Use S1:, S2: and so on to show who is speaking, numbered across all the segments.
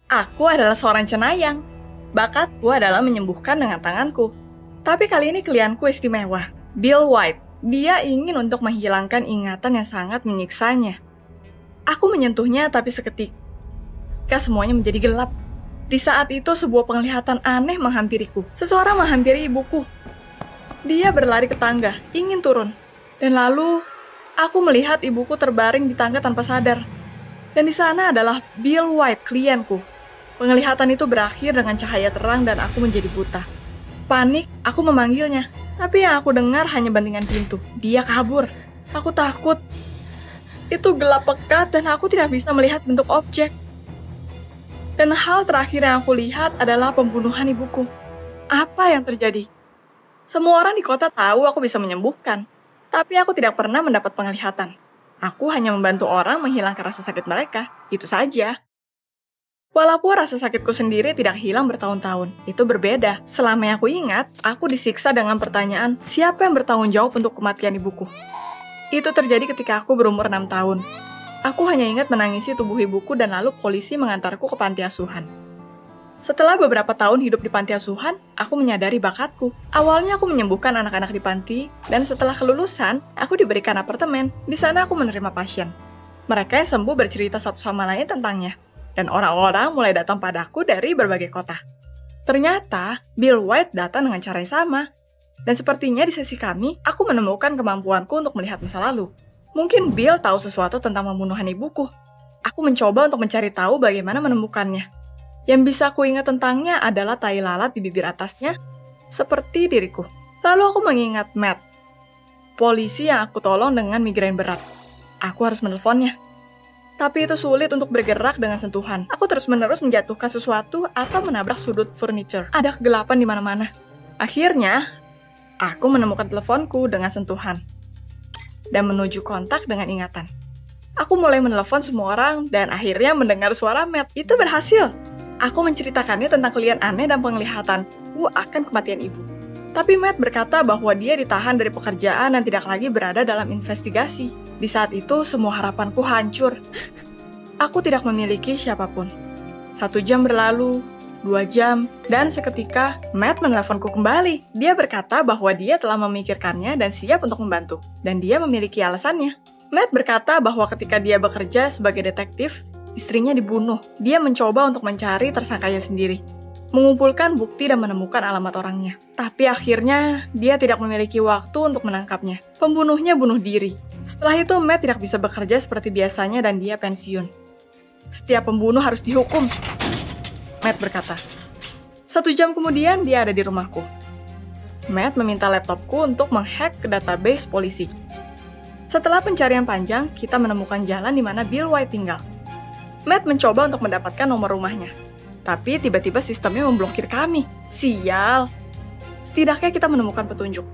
S1: Aku adalah seorang cenayang. Bakatku adalah menyembuhkan dengan tanganku. Tapi kali ini klienku istimewa, Bill White. Dia ingin untuk menghilangkan ingatan yang sangat menyiksanya. Aku menyentuhnya tapi seketika semuanya menjadi gelap. Di saat itu sebuah penglihatan aneh menghampiriku. Seseorang menghampiri ibuku. Dia berlari ke tangga, ingin turun. Dan lalu, aku melihat ibuku terbaring di tangga tanpa sadar. Dan di sana adalah Bill White, klienku. Penglihatan itu berakhir dengan cahaya terang dan aku menjadi buta. Panik, aku memanggilnya. Tapi yang aku dengar hanya bantingan pintu. Dia kabur. Aku takut. Itu gelap pekat dan aku tidak bisa melihat bentuk objek. Dan hal terakhir yang aku lihat adalah pembunuhan ibuku. Apa yang terjadi? Semua orang di kota tahu aku bisa menyembuhkan. Tapi aku tidak pernah mendapat penglihatan. Aku hanya membantu orang menghilangkan rasa sakit mereka. Itu saja. Walaupun rasa sakitku sendiri tidak hilang bertahun-tahun, itu berbeda. Selama yang aku ingat, aku disiksa dengan pertanyaan, siapa yang bertanggung jawab untuk kematian ibuku? Itu terjadi ketika aku berumur 6 tahun. Aku hanya ingat menangisi tubuh ibuku dan lalu polisi mengantarku ke panti asuhan. Setelah beberapa tahun hidup di panti asuhan, aku menyadari bakatku. Awalnya aku menyembuhkan anak-anak di panti, dan setelah kelulusan, aku diberikan apartemen. Di sana aku menerima pasien. Mereka yang sembuh bercerita satu sama lain tentangnya. Dan orang-orang mulai datang padaku dari berbagai kota. Ternyata, Bill White datang dengan cara yang sama. Dan sepertinya di sesi kami, aku menemukan kemampuanku untuk melihat masa lalu. Mungkin Bill tahu sesuatu tentang pembunuhan ibuku. Aku mencoba untuk mencari tahu bagaimana menemukannya. Yang bisa aku ingat tentangnya adalah tai lalat di bibir atasnya, seperti diriku. Lalu aku mengingat Matt, polisi yang aku tolong dengan migrain berat. Aku harus menelponnya. Tapi itu sulit untuk bergerak dengan sentuhan. Aku terus-menerus menjatuhkan sesuatu atau menabrak sudut furniture. Ada kegelapan di mana-mana. Akhirnya, aku menemukan teleponku dengan sentuhan. Dan menuju kontak dengan ingatan. Aku mulai menelepon semua orang dan akhirnya mendengar suara Matt. Itu berhasil. Aku menceritakannya tentang klien aneh dan penglihatanku akan kematian ibu. Tapi Matt berkata bahwa dia ditahan dari pekerjaan dan tidak lagi berada dalam investigasi. Di saat itu, semua harapanku hancur. Aku tidak memiliki siapapun. 1 jam berlalu, 2 jam, dan seketika Matt meneleponku kembali. Dia berkata bahwa dia telah memikirkannya dan siap untuk membantu. Dan dia memiliki alasannya. Matt berkata bahwa ketika dia bekerja sebagai detektif, istrinya dibunuh. Dia mencoba untuk mencari tersangkanya sendiri, mengumpulkan bukti dan menemukan alamat orangnya. Tapi akhirnya, dia tidak memiliki waktu untuk menangkapnya. Pembunuhnya bunuh diri. Setelah itu, Matt tidak bisa bekerja seperti biasanya dan dia pensiun. Setiap pembunuh harus dihukum, Matt berkata. 1 jam kemudian, dia ada di rumahku. Matt meminta laptopku untuk menghack ke database polisi. Setelah pencarian panjang, kita menemukan jalan di mana Bill White tinggal. Matt mencoba untuk mendapatkan nomor rumahnya. Tapi tiba-tiba sistemnya memblokir kami. Sial. Setidaknya kita menemukan petunjuk.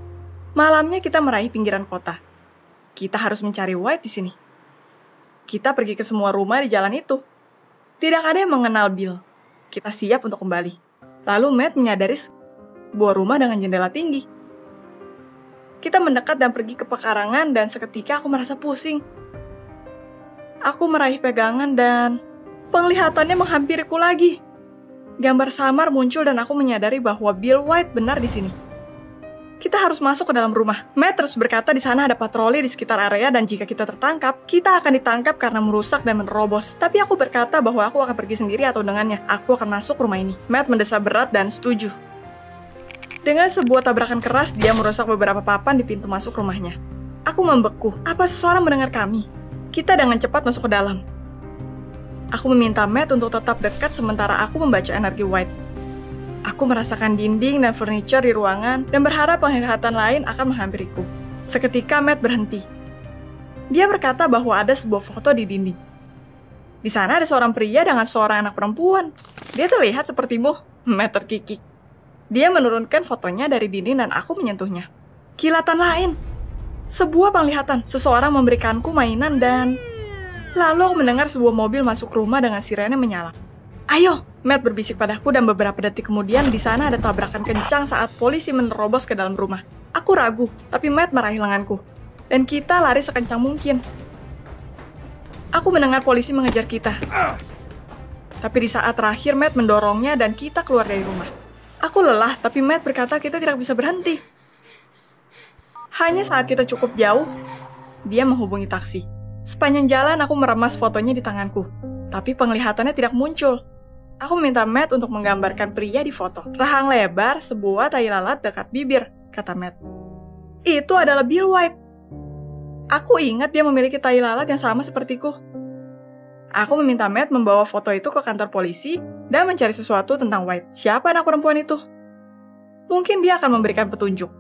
S1: Malamnya kita meraih pinggiran kota. Kita harus mencari White di sini. Kita pergi ke semua rumah di jalan itu. Tidak ada yang mengenal Bill. Kita siap untuk kembali. Lalu Matt menyadari sebuah rumah dengan jendela tinggi. Kita mendekat dan pergi ke pekarangan dan seketika aku merasa pusing. Aku meraih pegangan dan penglihatannya menghampiriku lagi. Gambar samar muncul dan aku menyadari bahwa Bill White benar di sini. Kita harus masuk ke dalam rumah. Matt terus berkata di sana ada patroli di sekitar area dan jika kita tertangkap, kita akan ditangkap karena merusak dan menerobos. Tapi aku berkata bahwa aku akan pergi sendiri atau dengannya. Aku akan masuk rumah ini. Matt mendesah berat dan setuju. Dengan sebuah tabrakan keras, dia merusak beberapa papan di pintu masuk rumahnya. Aku membeku. Apa seseorang mendengar kami? Kita dengan cepat masuk ke dalam. Aku meminta Matt untuk tetap dekat sementara aku membaca energi White. Aku merasakan dinding dan furniture di ruangan dan berharap penglihatan lain akan menghampiriku. Seketika Matt berhenti. Dia berkata bahwa ada sebuah foto di dinding. Di sana ada seorang pria dengan seorang anak perempuan. Dia terlihat sepertimu. Matt terkikik. Dia menurunkan fotonya dari dinding dan aku menyentuhnya. Kilatan lain. Sebuah penglihatan. Seseorang memberikanku mainan dan... Lalu aku mendengar sebuah mobil masuk rumah dengan sirene menyala. Ayo, Matt berbisik padaku dan beberapa detik kemudian di sana ada tabrakan kencang saat polisi menerobos ke dalam rumah. Aku ragu, tapi Matt meraih lenganku. Dan kita lari sekencang mungkin. Aku mendengar polisi mengejar kita. Tapi di saat terakhir, Matt mendorongnya dan kita keluar dari rumah. Aku lelah, tapi Matt berkata kita tidak bisa berhenti. Hanya saat kita cukup jauh, dia menghubungi taksi. Sepanjang jalan aku meremas fotonya di tanganku, tapi penglihatannya tidak muncul. Aku meminta Matt untuk menggambarkan pria di foto. Rahang lebar, sebuah tai lalat dekat bibir, kata Matt. Itu adalah Bill White. Aku ingat dia memiliki tai lalat yang sama sepertiku. Aku meminta Matt membawa foto itu ke kantor polisi dan mencari sesuatu tentang White. Siapa anak perempuan itu? Mungkin dia akan memberikan petunjuk.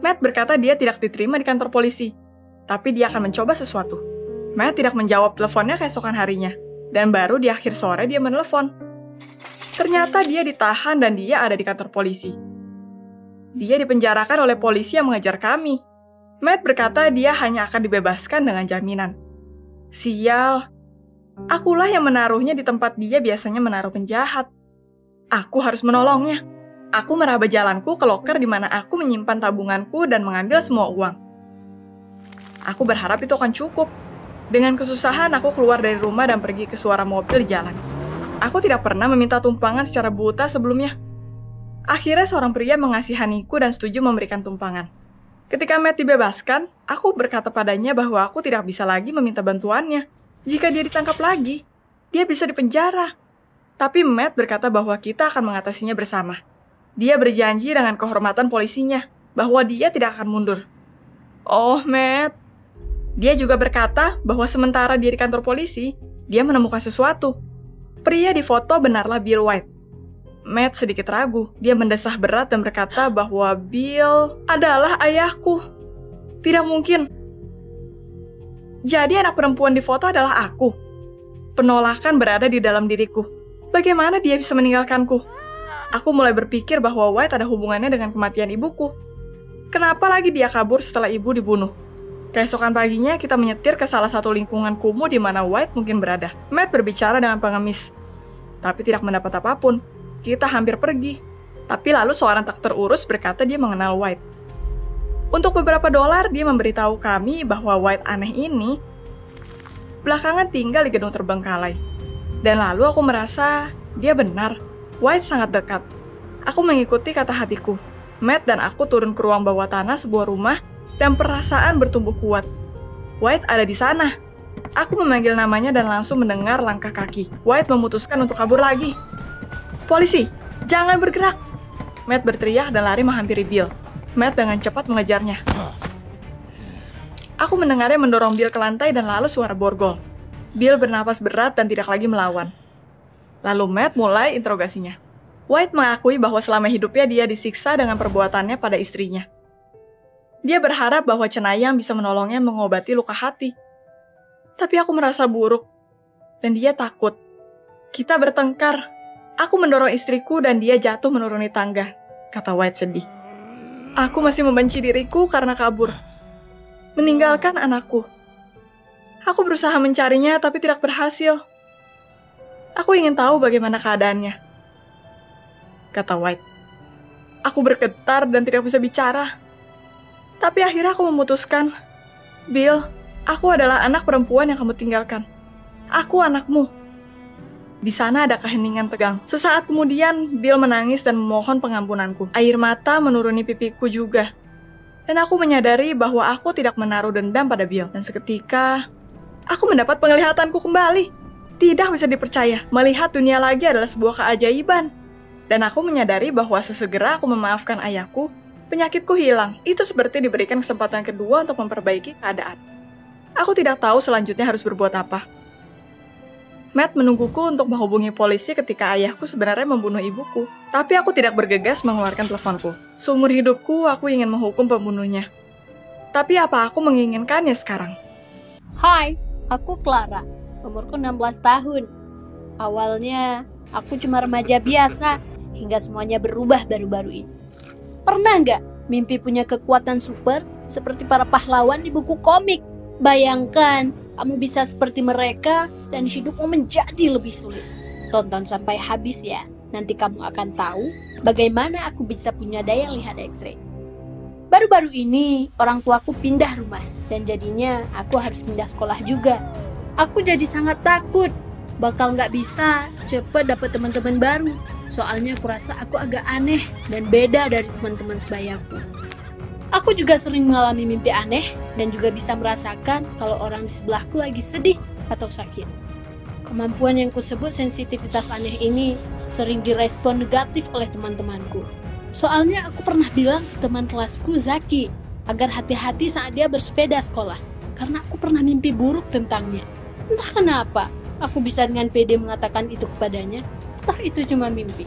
S1: Matt berkata dia tidak diterima di kantor polisi, tapi dia akan mencoba sesuatu. Matt tidak menjawab teleponnya keesokan harinya, dan baru di akhir sore dia menelepon. Ternyata dia ditahan dan dia ada di kantor polisi. Dia dipenjarakan oleh polisi yang mengejar kami. Matt berkata dia hanya akan dibebaskan dengan jaminan. Sial. Akulah yang menaruhnya di tempat dia biasanya menaruh penjahat. Aku harus menolongnya. Aku meraba jalanku ke loker di mana aku menyimpan tabunganku dan mengambil semua uang. Aku berharap itu akan cukup. Dengan kesusahan, aku keluar dari rumah dan pergi ke suara mobil di jalan. Aku tidak pernah meminta tumpangan secara buta sebelumnya. Akhirnya seorang pria mengasihaniku dan setuju memberikan tumpangan. Ketika Matt dibebaskan, aku berkata padanya bahwa aku tidak bisa lagi meminta bantuannya. Jika dia ditangkap lagi, dia bisa dipenjara. Tapi Matt berkata bahwa kita akan mengatasinya bersama. Dia berjanji dengan kehormatan polisinya, bahwa dia tidak akan mundur. Oh, Matt. Dia juga berkata bahwa sementara dia di kantor polisi, dia menemukan sesuatu. Pria di foto benarlah Bill White. Matt sedikit ragu. Dia mendesah berat dan berkata bahwa Bill adalah ayahku. Tidak mungkin. Jadi anak perempuan di foto adalah aku. Penolakan berada di dalam diriku. Bagaimana dia bisa meninggalkanku? Aku mulai berpikir bahwa White ada hubungannya dengan kematian ibuku. Kenapa lagi dia kabur setelah ibu dibunuh? Keesokan paginya kita menyetir ke salah satu lingkungan kumuh di mana White mungkin berada. Matt berbicara dengan pengemis, tapi tidak mendapat apapun. Kita hampir pergi. Tapi lalu seorang tak terurus berkata dia mengenal White. Untuk beberapa dolar, dia memberitahu kami bahwa White aneh ini belakangan tinggal di gedung terbengkalai. Dan lalu aku merasa dia benar. White sangat dekat. Aku mengikuti kata hatiku. Matt dan aku turun ke ruang bawah tanah sebuah rumah dan perasaan bertumbuh kuat. White ada di sana. Aku memanggil namanya dan langsung mendengar langkah kaki. White memutuskan untuk kabur lagi. Polisi, jangan bergerak! Matt berteriak dan lari menghampiri Bill. Matt dengan cepat mengejarnya. Aku mendengarnya mendorong Bill ke lantai dan lalu suara borgol. Bill bernapas berat dan tidak lagi melawan. Lalu Matt mulai interogasinya. White mengakui bahwa selama hidupnya dia disiksa dengan perbuatannya pada istrinya. Dia berharap bahwa cenayang bisa menolongnya mengobati luka hati. Tapi aku merasa buruk, dan dia takut. Kita bertengkar. Aku mendorong istriku dan dia jatuh menuruni tangga, kata White sedih. Aku masih membenci diriku karena kabur. Meninggalkan anakku. Aku berusaha mencarinya tapi tidak berhasil. Aku ingin tahu bagaimana keadaannya, kata White. Aku bergetar dan tidak bisa bicara. Tapi akhirnya aku memutuskan, Bill, aku adalah anak perempuan yang kamu tinggalkan. Aku anakmu. Di sana ada keheningan tegang. Sesaat kemudian, Bill menangis dan memohon pengampunanku. Air mata menuruni pipiku juga. Dan aku menyadari bahwa aku tidak menaruh dendam pada Bill. Dan seketika, aku mendapat penglihatanku kembali. Tidak bisa dipercaya, melihat dunia lagi adalah sebuah keajaiban. Dan aku menyadari bahwa sesegera aku memaafkan ayahku, penyakitku hilang. Itu seperti diberikan kesempatan kedua untuk memperbaiki keadaan. Aku tidak tahu selanjutnya harus berbuat apa. Matt menungguku untuk menghubungi polisi ketika ayahku sebenarnya membunuh ibuku. Tapi aku tidak bergegas mengeluarkan teleponku. Seumur hidupku, aku ingin menghukum pembunuhnya. Tapi apa aku menginginkannya sekarang?
S2: Hai, aku Clara. Umurku 16 tahun. Awalnya, aku cuma remaja biasa, hingga semuanya berubah baru-baru ini. Pernah nggak mimpi punya kekuatan super seperti para pahlawan di buku komik? Bayangkan, kamu bisa seperti mereka dan hidupmu menjadi lebih sulit. Tonton sampai habis ya, nanti kamu akan tahu bagaimana aku bisa punya daya lihat X-ray. Baru-baru ini, orang tuaku pindah rumah dan jadinya aku harus pindah sekolah juga. Aku jadi sangat takut. bakal nggak bisa cepet dapet teman-teman baru. Soalnya aku rasa aku agak aneh dan beda dari teman-teman sebayaku. Aku juga sering mengalami mimpi aneh dan juga bisa merasakan kalau orang di sebelahku lagi sedih atau sakit. Kemampuan yang kusebut sensitivitas aneh ini sering direspon negatif oleh teman-temanku. Soalnya aku pernah bilang ke teman kelasku Zaki agar hati-hati saat dia bersepeda sekolah karena aku pernah mimpi buruk tentangnya. Entah kenapa aku bisa dengan pede mengatakan itu kepadanya, toh itu cuma mimpi.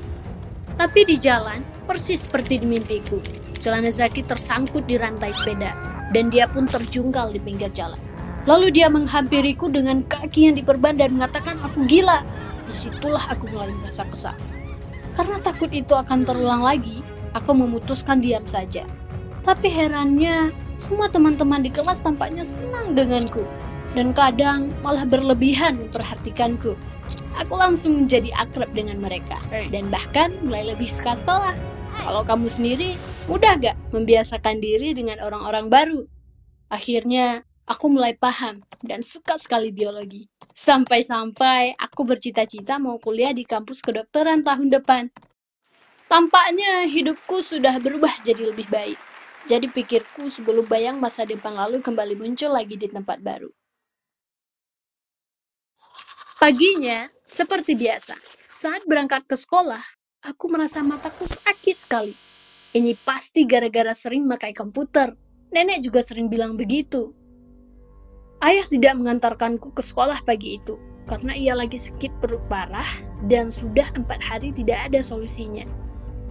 S2: Tapi di jalan, persis seperti di mimpiku, celana Zaki tersangkut di rantai sepeda dan dia pun terjungkal di pinggir jalan. Lalu dia menghampiriku dengan kaki yang diperban dan mengatakan aku gila. Disitulah aku mulai merasa kesal. Karena takut itu akan terulang lagi, aku memutuskan diam saja. Tapi herannya, semua teman-teman di kelas tampaknya senang denganku. Dan kadang malah berlebihan memperhatikanku. Aku langsung menjadi akrab dengan mereka. Dan bahkan mulai lebih suka sekolah. Kalau kamu sendiri, mudah gak membiasakan diri dengan orang-orang baru? Akhirnya, aku mulai paham dan suka sekali biologi. Sampai-sampai aku bercita-cita mau kuliah di kampus kedokteran tahun depan. Tampaknya hidupku sudah berubah jadi lebih baik. Jadi pikirku sebelum bayang masa depan lalu kembali muncul lagi di tempat baru. Paginya, seperti biasa, saat berangkat ke sekolah, aku merasa mataku sakit sekali. Ini pasti gara-gara sering pakai komputer. Nenek juga sering bilang begitu. Ayah tidak mengantarkanku ke sekolah pagi itu, karena ia lagi sakit perut parah dan sudah 4 hari tidak ada solusinya.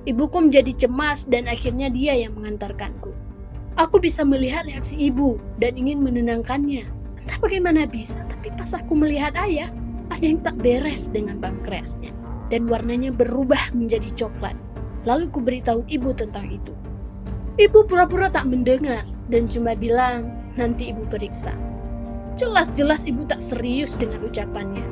S2: Ibuku menjadi cemas dan akhirnya dia yang mengantarkanku. Aku bisa melihat reaksi ibu dan ingin menenangkannya. Entah bagaimana bisa, tapi pas aku melihat ayah, ada yang tak beres dengan pankreasnya dan warnanya berubah menjadi coklat. Lalu ku beritahu ibu tentang itu. Ibu pura-pura tak mendengar dan cuma bilang, nanti ibu periksa. Jelas-jelas ibu tak serius dengan ucapannya.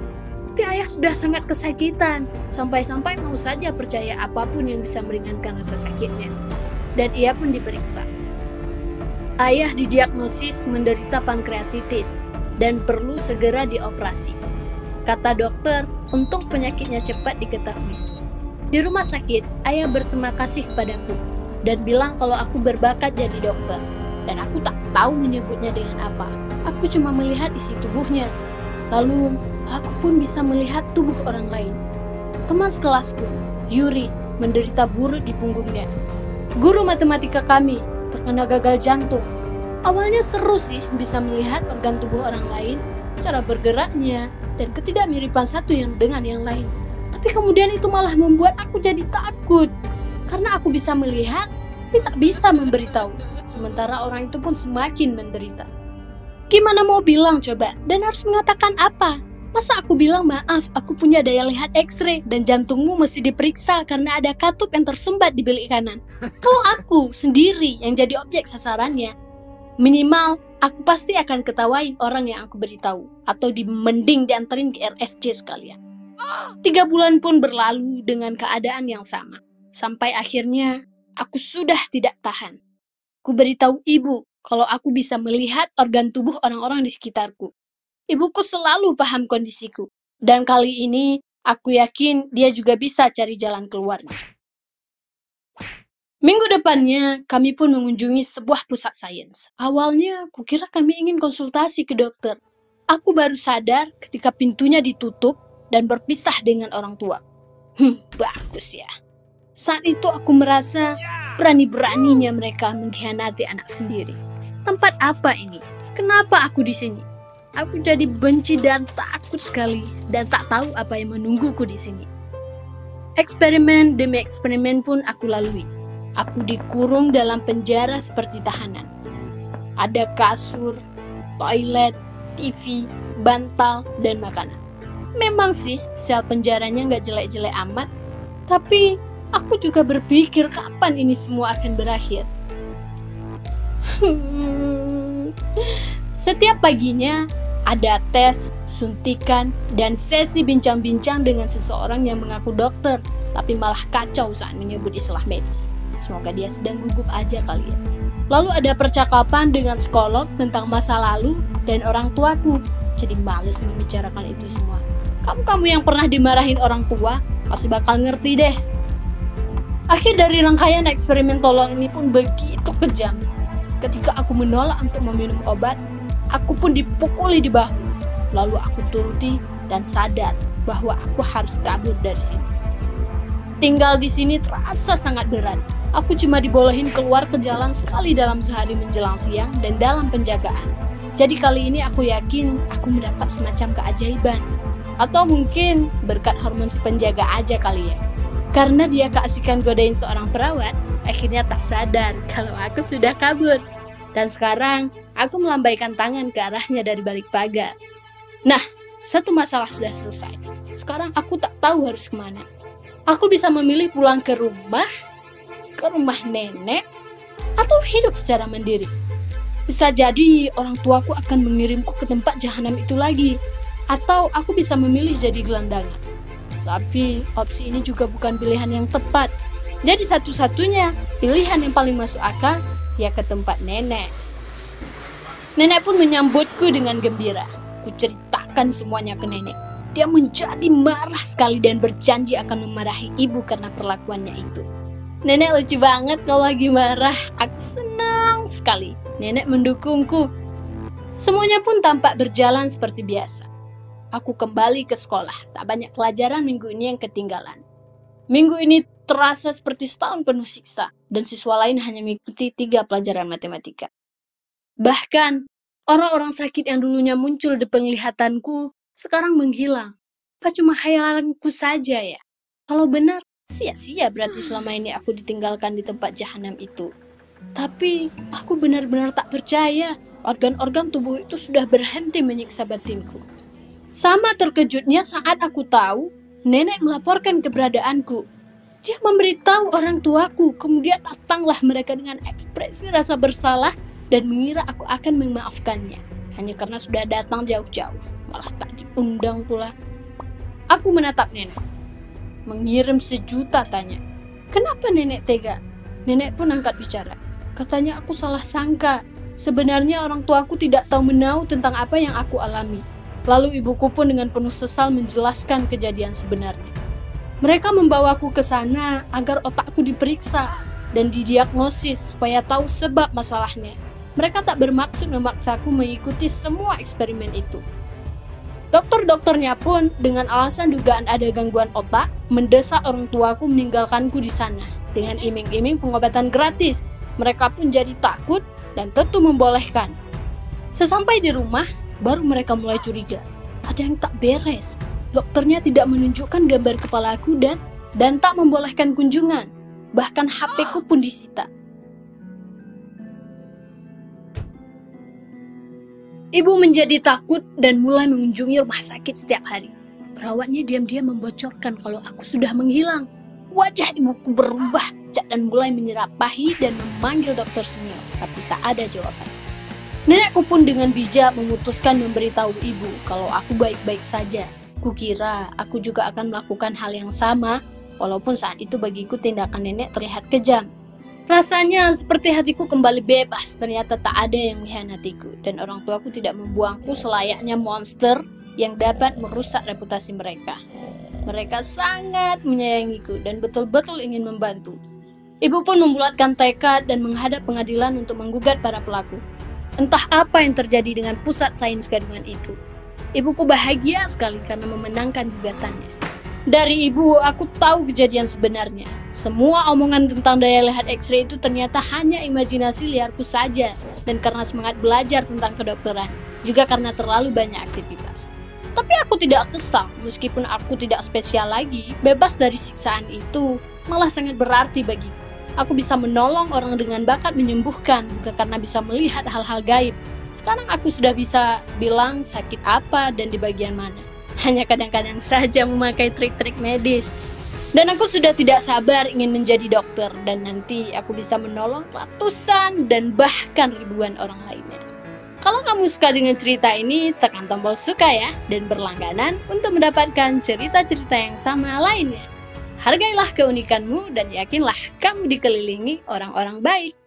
S2: Tapi ayah sudah sangat kesakitan, sampai-sampai mau saja percaya apapun yang bisa meringankan rasa sakitnya. Dan ia pun diperiksa. Ayah didiagnosis menderita pankreatitis dan perlu segera dioperasi. Kata dokter, untung penyakitnya cepat diketahui. Di rumah sakit, ayah berterima kasih padaku dan bilang kalau aku berbakat jadi dokter. Dan aku tak tahu menyebutnya dengan apa. Aku cuma melihat isi tubuhnya. Lalu, aku pun bisa melihat tubuh orang lain. Teman sekelasku, Yuri, menderita buruk di punggungnya. Guru matematika kami terkena gagal jantung. Awalnya seru sih bisa melihat organ tubuh orang lain, cara bergeraknya, dan ketidakmiripan satu yang dengan yang lain. Tapi kemudian itu malah membuat aku jadi takut. Karena aku bisa melihat, tapi tak bisa memberitahu. Sementara orang itu pun semakin menderita. Gimana mau bilang coba? Dan harus mengatakan apa? Masa aku bilang maaf, aku punya daya lihat X-ray dan jantungmu mesti diperiksa karena ada katup yang tersumbat di bilik kanan. Kalau aku sendiri yang jadi objek sasarannya, minimal aku pasti akan ketawain orang yang aku beritahu atau mending dianterin ke RSC sekalian. 3 bulan pun berlalu dengan keadaan yang sama. Sampai akhirnya aku sudah tidak tahan. Ku beritahu ibu kalau aku bisa melihat organ tubuh orang-orang di sekitarku. Ibuku selalu paham kondisiku. Dan kali ini aku yakin dia juga bisa cari jalan keluarnya. Minggu depannya, kami pun mengunjungi sebuah pusat sains. Awalnya, kukira kami ingin konsultasi ke dokter. Aku baru sadar ketika pintunya ditutup dan berpisah dengan orang tua. Bagus ya. Saat itu aku merasa berani-beraninya mereka mengkhianati anak sendiri. Tempat apa ini? Kenapa aku di sini? Aku jadi benci dan takut sekali dan tak tahu apa yang menungguku di sini. Eksperimen demi eksperimen pun aku lalui. Aku dikurung dalam penjara seperti tahanan. Ada kasur, toilet, TV, bantal, dan makanan. Memang sih, sel penjaranya nggak jelek-jelek amat, tapi aku juga berpikir kapan ini semua akan berakhir. Setiap paginya, ada tes, suntikan, dan sesi bincang-bincang dengan seseorang yang mengaku dokter, tapi malah kacau saat menyebut istilah medis. Semoga dia sedang gugup aja kali ya. Lalu ada percakapan dengan psikolog tentang masa lalu dan orang tuaku. Jadi males membicarakan itu semua. Kamu yang pernah dimarahin orang tua pasti bakal ngerti deh. Akhir dari rangkaian eksperimen tolol ini pun begitu kejam. Ketika aku menolak untuk meminum obat, aku pun dipukuli di bahu. Lalu aku turuti dan sadar bahwa aku harus kabur dari sini. Tinggal di sini terasa sangat berat. Aku cuma dibolehin keluar ke jalan sekali dalam sehari menjelang siang dan dalam penjagaan. Jadi kali ini aku yakin aku mendapat semacam keajaiban. Atau mungkin berkat hormon si penjaga aja kali ya. Karena dia keasikan godain seorang perawat, akhirnya tak sadar kalau aku sudah kabur. Dan sekarang, aku melambaikan tangan ke arahnya dari balik pagar. Nah, satu masalah sudah selesai. Sekarang aku tak tahu harus kemana. Aku bisa memilih pulang ke rumah nenek, atau hidup secara mandiri. Bisa jadi orang tuaku akan mengirimku ke tempat jahanam itu lagi. Atau aku bisa memilih jadi gelandangan. Tapi opsi ini juga bukan pilihan yang tepat. Jadi satu-satunya pilihan yang paling masuk akal ya ke tempat nenek. Nenek pun menyambutku dengan gembira. Ku ceritakan semuanya ke nenek. Dia menjadi marah sekali dan berjanji akan memarahi ibu karena perlakuannya itu. Nenek lucu banget kalau lagi marah. Aku senang sekali. Nenek mendukungku. Semuanya pun tampak berjalan seperti biasa. Aku kembali ke sekolah. Tak banyak pelajaran minggu ini yang ketinggalan. Minggu ini terasa seperti setahun penuh siksa. Dan siswa lain hanya mengikuti 3 pelajaran matematika. Bahkan, orang-orang sakit yang dulunya muncul di penglihatanku, sekarang menghilang. Apa cuma khayalanku saja ya? Kalau benar, sia-sia berarti selama ini aku ditinggalkan di tempat jahanam itu. Tapi, aku benar-benar tak percaya organ-organ tubuh itu sudah berhenti menyiksa batinku. Sama terkejutnya saat aku tahu nenek melaporkan keberadaanku. Dia memberitahu orang tuaku, kemudian datanglah mereka dengan ekspresi rasa bersalah dan mengira aku akan memaafkannya. Hanya karena sudah datang jauh-jauh, malah tak diundang pula. Aku menatap nenek, mengirim sejuta tanya. Kenapa nenek tega? Nenek pun angkat bicara. Katanya aku salah sangka. Sebenarnya orang tuaku tidak tahu menahu tentang apa yang aku alami. Lalu ibuku pun dengan penuh sesal menjelaskan kejadian sebenarnya. Mereka membawaku ke sana agar otakku diperiksa dan didiagnosis supaya tahu sebab masalahnya. Mereka tak bermaksud memaksaku mengikuti semua eksperimen itu. Dokter-dokternya pun dengan alasan dugaan ada gangguan otak, mendesak orang tuaku meninggalkanku di sana. Dengan iming-iming pengobatan gratis, mereka pun jadi takut dan tentu membolehkan. Sesampai di rumah, baru mereka mulai curiga. Ada yang tak beres. Dokternya tidak menunjukkan gambar kepalaku dan tak membolehkan kunjungan. Bahkan HP-ku pun disita. Ibu menjadi takut dan mulai mengunjungi rumah sakit setiap hari. Perawatnya diam-diam membocorkan kalau aku sudah menghilang. Wajah ibuku berubah dan mulai menyerapahi dan memanggil dokter senior, tapi tak ada jawaban. Nenekku pun dengan bijak memutuskan memberitahu ibu kalau aku baik-baik saja. Kukira aku juga akan melakukan hal yang sama, walaupun saat itu bagiku tindakan nenek terlihat kejam. Rasanya seperti hatiku kembali bebas, ternyata tak ada yang mengkhianatiku, dan orang tuaku tidak membuangku selayaknya monster yang dapat merusak reputasi mereka. Mereka sangat menyayangiku dan betul-betul ingin membantu. Ibu pun membulatkan tekad dan menghadap pengadilan untuk menggugat para pelaku. Entah apa yang terjadi dengan pusat sains kandungan itu. Ibuku bahagia sekali karena memenangkan gugatannya. Dari ibu, aku tahu kejadian sebenarnya. Semua omongan tentang daya lihat X-ray itu ternyata hanya imajinasi liarku saja. Dan karena semangat belajar tentang kedokteran, juga karena terlalu banyak aktivitas. Tapi aku tidak kesal, meskipun aku tidak spesial lagi, bebas dari siksaan itu malah sangat berarti bagiku. Aku bisa menolong orang dengan bakat menyembuhkan, bukan karena bisa melihat hal-hal gaib. Sekarang aku sudah bisa bilang sakit apa dan di bagian mana. Hanya kadang-kadang saja memakai trik-trik medis. Dan aku sudah tidak sabar ingin menjadi dokter, dan nanti aku bisa menolong ratusan dan bahkan ribuan orang lainnya. Kalau kamu suka dengan cerita ini, tekan tombol suka ya, dan berlangganan untuk mendapatkan cerita-cerita yang sama lainnya. Hargailah keunikanmu dan yakinlah kamu dikelilingi orang-orang baik.